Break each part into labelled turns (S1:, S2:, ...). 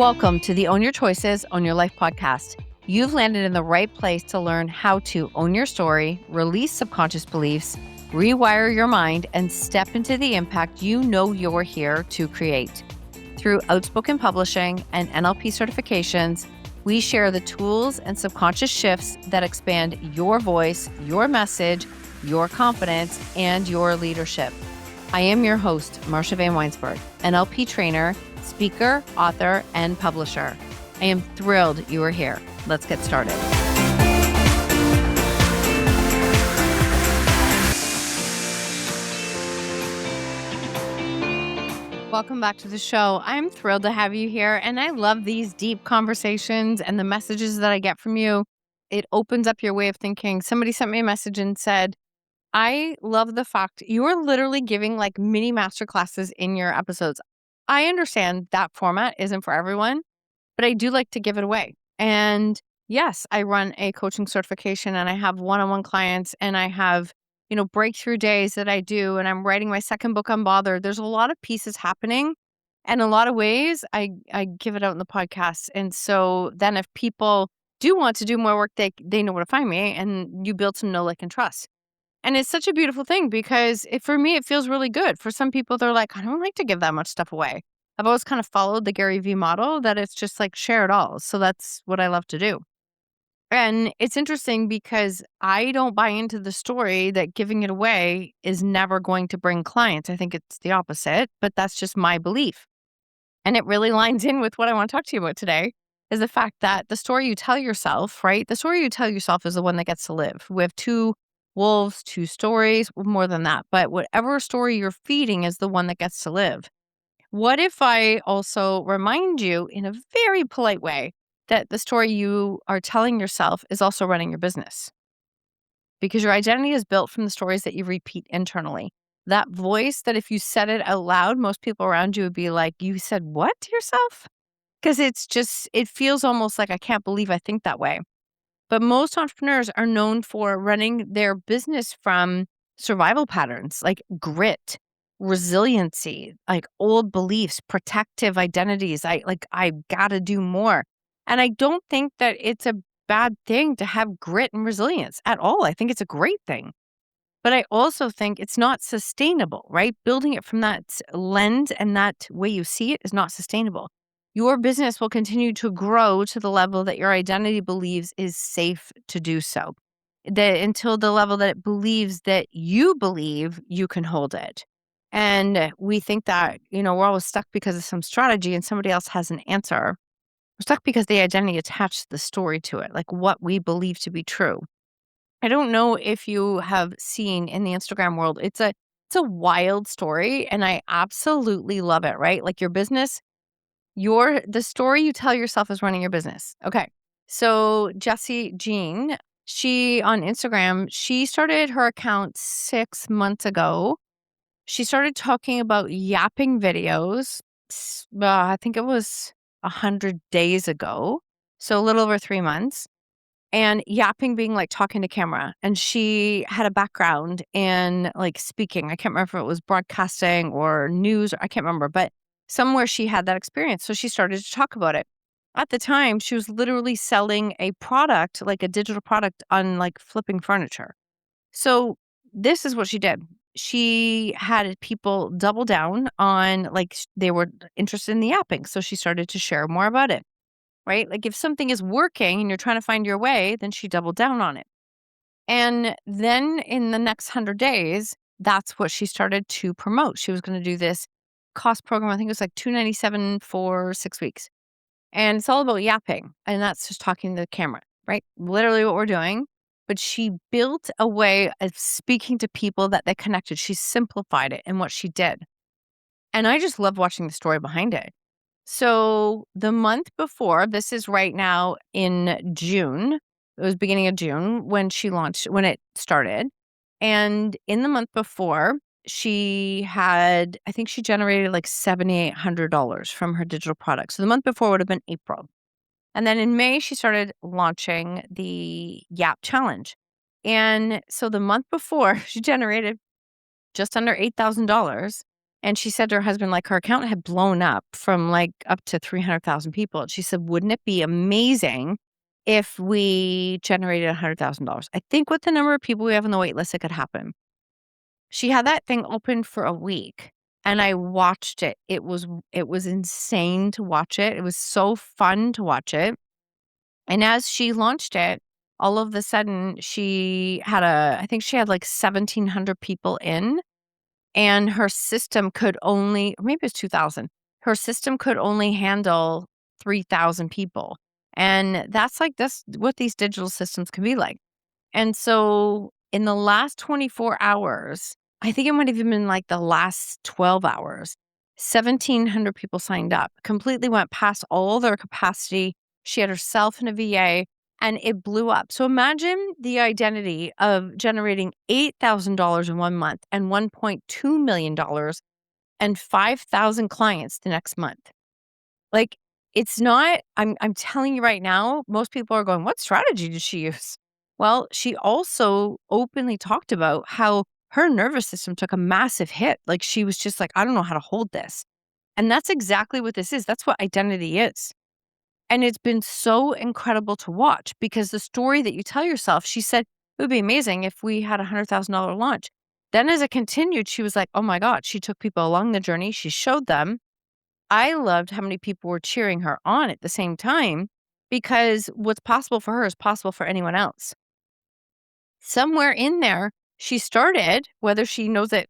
S1: Welcome to the Own Your Choices, Own Your Life podcast. You've landed in the right place to learn how to own your story, release subconscious beliefs, rewire your mind, and step into the impact you know you're here to create. Through outspoken publishing and NLP certifications, we share the tools and subconscious shifts that expand your voice, your message, your confidence, and your leadership. I am your host, Marsha Van Weinsberg, NLP trainer, speaker, author, and publisher. I am thrilled you are here. Let's get started. Welcome back to the show. I'm thrilled to have you here, and I love these deep conversations and the messages that I get from you. It opens up your way of thinking. Somebody sent me a message and said, I love the fact you're literally giving like mini masterclasses in your episodes. I understand that format isn't for everyone, but I do like to give it away. And yes, I run a coaching certification and I have one-on-one clients and I have, breakthrough days that I do. And I'm writing my second book, Unbothered. There's a lot of pieces happening. And a lot of ways I give it out in the podcast. And so then if people do want to do more work, they know where to find me and you build some know, like, and trust. And it's such a beautiful thing because for me, it feels really good. For some people, they're like, I don't like to give that much stuff away. I've always kind of followed the Gary Vee model that it's just like share it all. So that's what I love to do. And it's interesting because I don't buy into the story that giving it away is never going to bring clients. I think it's the opposite, but that's just my belief. And it really lines in with what I want to talk to you about today is the fact that the story you tell yourself, right? The story you tell yourself is the one that gets to live. We have two wolves, two stories, more than that. But whatever story you're feeding is the one that gets to live. What if I also remind you in a very polite way that the story you are telling yourself is also running your business? Because your identity is built from the stories that you repeat internally. That voice that if you said it out loud, most people around you would be like, you said what to yourself? Because it feels almost like I can't believe I think that way. But most entrepreneurs are known for running their business from survival patterns like grit, resiliency, like old beliefs, protective identities. I gotta do more. And I don't think that it's a bad thing to have grit and resilience at all. I think it's a great thing. But I also think it's not sustainable, right? Building it from that lens and that way you see it is not sustainable. Your business will continue to grow to the level that your identity believes is safe to do so. Until the level that it believes that you believe you can hold it. And we think that, we're always stuck because of some strategy and somebody else has an answer. We're stuck because the identity attached the story to it, like what we believe to be true. I don't know if you have seen in the Instagram world, it's a wild story and I absolutely love it, right? Like your business, the story you tell yourself is running your business. Okay. So Jessie Jean, she on Instagram, she started her account 6 months ago. She started talking about yapping videos. I think it was 100 days ago. So a little over 3 months. And yapping being like talking to camera. And she had a background in like speaking. I can't remember if it was broadcasting or news. I can't remember, but somewhere she had that experience. So she started to talk about it. At the time, she was literally selling a product, like a digital product on like flipping furniture. So this is what she did. She had people double down on they were interested in the yapping. So she started to share more about it. Right? Like if something is working and you're trying to find your way, then she doubled down on it. And then in the next 100 days, that's what she started to promote. She was going to do this cost program. I think it was like $297 for 6 weeks. And it's all about yapping. And that's just talking to the camera, right? Literally what we're doing. But she built a way of speaking to people that they connected. She simplified it in what she did. And I just love watching the story behind it. So the month before, this is right now in June, it was beginning of June when it started. And in the month before, I think she generated like $7,800 from her digital product. So the month before would have been April. And then in May, she started launching the Yap Challenge. And so the month before, she generated just under $8,000. And she said to her husband, like, her account had blown up from like up to 300,000 people. And she said, wouldn't it be amazing if we generated $100,000? I think with the number of people we have on the wait list, it could happen. She had that thing open for a week and I watched it. It was insane to watch it. It was so fun to watch it. And as she launched it, all of a sudden I think she had like 1,700 people in, and her system could only, or maybe it was 2,000. Her system could only handle 3,000 people. And that's what these digital systems can be like. And so in the last 24 hours, I think it might have even been like the last 12 hours, 1,700 people signed up, completely went past all their capacity. She had herself and a VA, and it blew up. So imagine the identity of generating $8,000 in 1 month and $1.2 million and 5,000 clients the next month. Like, it's not, I'm telling you right now, most people are going, what strategy did she use? Well, she also openly talked about how her nervous system took a massive hit. Like, she was just like, I don't know how to hold this. And that's exactly what this is. That's what identity is. And it's been so incredible to watch because the story that you tell yourself, she said, it would be amazing if we had $100,000 launch. Then as it continued, she was like, oh my God, she took people along the journey. She showed them. I loved how many people were cheering her on at the same time, because what's possible for her is possible for anyone else. Somewhere in there, she started, whether she knows it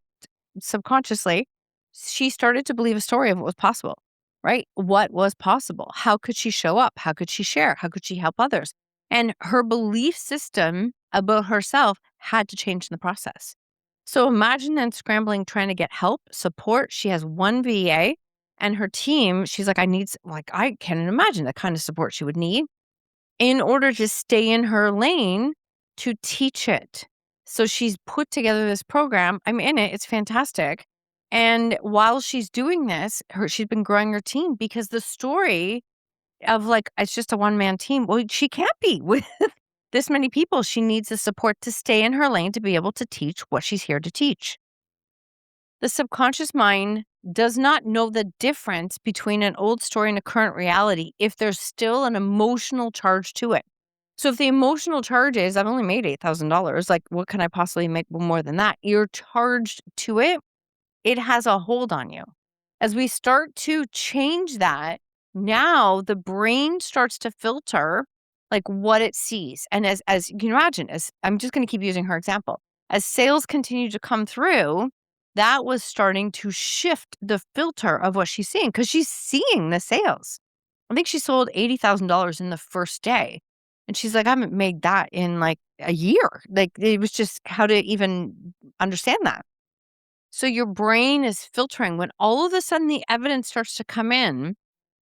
S1: subconsciously, she started to believe a story of what was possible, right? What was possible? How could she show up? How could she share? How could she help others? And her belief system about herself had to change in the process. So imagine then scrambling, trying to get help, support. She has one VA and her team. She's like, I can't imagine the kind of support she would need in order to stay in her lane to teach it. So she's put together this program. I'm in it. It's fantastic. And while she's doing this, she's been growing her team, because the story of like, it's just a one-man team. Well, she can't be with this many people. She needs the support to stay in her lane to be able to teach what she's here to teach. The subconscious mind does not know the difference between an old story and a current reality if there's still an emotional charge to it. So if the emotional charge is, I've only made $8,000, like what can I possibly make more than that? You're charged to it. It has a hold on you. As we start to change that, now the brain starts to filter like what it sees. And as you can imagine, as I'm just going to keep using her example, as sales continue to come through, that was starting to shift the filter of what she's seeing, because she's seeing the sales. I think she sold $80,000 in the first day. And she's like, I haven't made that in like a year. Like, it was just how to even understand that. So your brain is filtering when all of a sudden the evidence starts to come in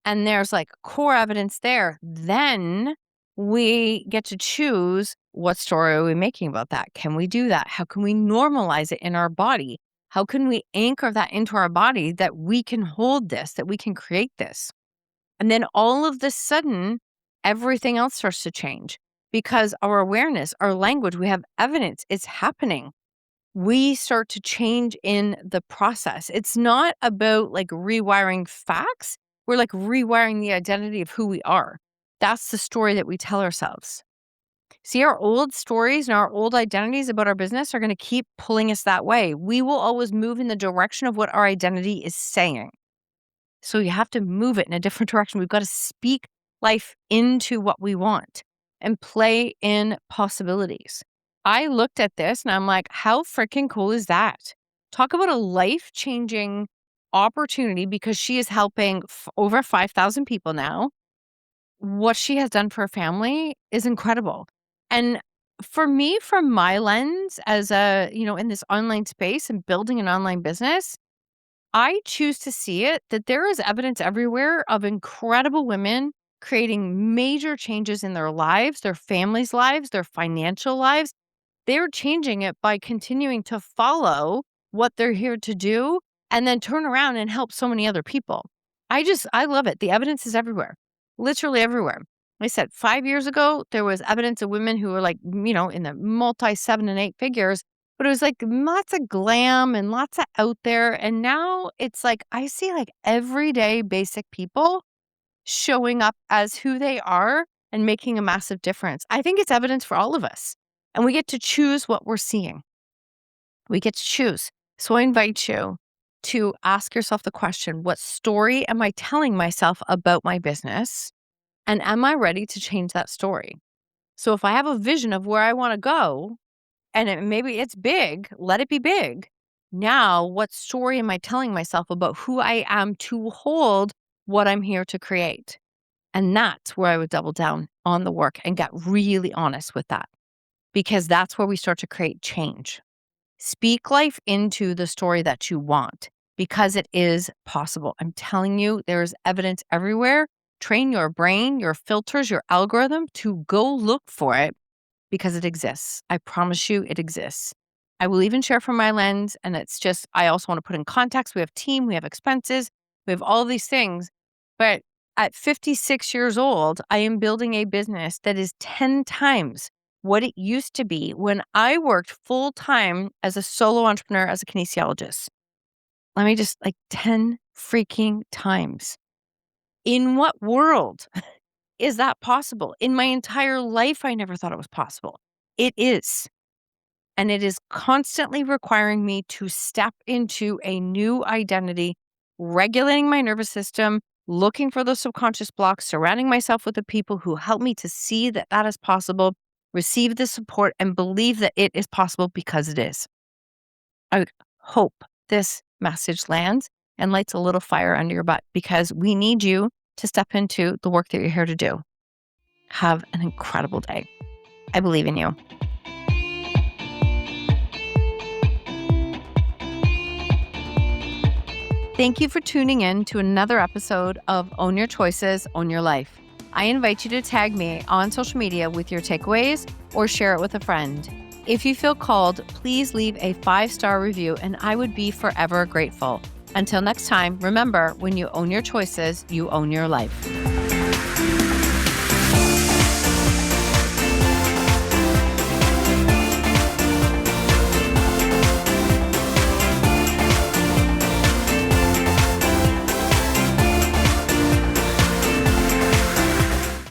S1: and there's like core evidence there. Then we get to choose, what story are we making about that? Can we do that? How can we normalize it in our body? How can we anchor that into our body, that we can hold this, that we can create this? And then all of the sudden, everything else starts to change, because our awareness, our language, we have evidence, it's happening. We start to change in the process. It's not about like rewiring facts. We're like rewiring the identity of who we are. That's the story that we tell ourselves. See, our old stories and our old identities about our business are going to keep pulling us that way. We will always move in the direction of what our identity is saying. So you have to move it in a different direction. We've got to speak life into what we want and play in possibilities. I looked at this and I'm like, how freaking cool is that? Talk about a life-changing opportunity, because she is helping over 5,000 people now. What she has done for her family is incredible. And for me, from my lens as in this online space and building an online business, I choose to see it that there is evidence everywhere of incredible women creating major changes in their lives, their families' lives, their financial lives. They're changing it by continuing to follow what they're here to do and then turn around and help so many other people. I love it. The evidence is everywhere, literally everywhere. I said 5 years ago, there was evidence of women who were like, in the multi 7 and 8 figures but it was like lots of glam and lots of out there. And now it's like I see like everyday basic people showing up as who they are and making a massive difference. I think it's evidence for all of us. And we get to choose what we're seeing. We get to choose. So I invite you to ask yourself the question, what story am I telling myself about my business? And am I ready to change that story? So if I have a vision of where I want to go, and maybe it's big, let it be big. Now, what story am I telling myself about who I am to hold what I'm here to create? And that's where I would double down on the work and get really honest with that, because that's where we start to create change. Speak life into the story that you want because it is possible. I'm telling you, there is evidence everywhere. Train your brain, your filters, your algorithm to go look for it because it exists. I promise you it exists. I will even share from my lens. And it's just, I also want to put in context. We have team, we have expenses, we have all these things. But at 56 years old, I am building a business that is 10 times what it used to be when I worked full time as a solo entrepreneur, as a kinesiologist. Let me just 10 freaking times. In what world is that possible? In my entire life, I never thought it was possible. It is. And it is constantly requiring me to step into a new identity, regulating my nervous system, looking for those subconscious blocks, surrounding myself with the people who help me to see that that is possible, receive the support, and believe that it is possible because it is. I hope this message lands and lights a little fire under your butt because we need you to step into the work that you're here to do. Have an incredible day. I believe in you. Thank you for tuning in to another episode of Own Your Choices, Own Your Life. I invite you to tag me on social media with your takeaways or share it with a friend. If you feel called, please leave a 5-star review and I would be forever grateful. Until next time, remember, when you own your choices, you own your life.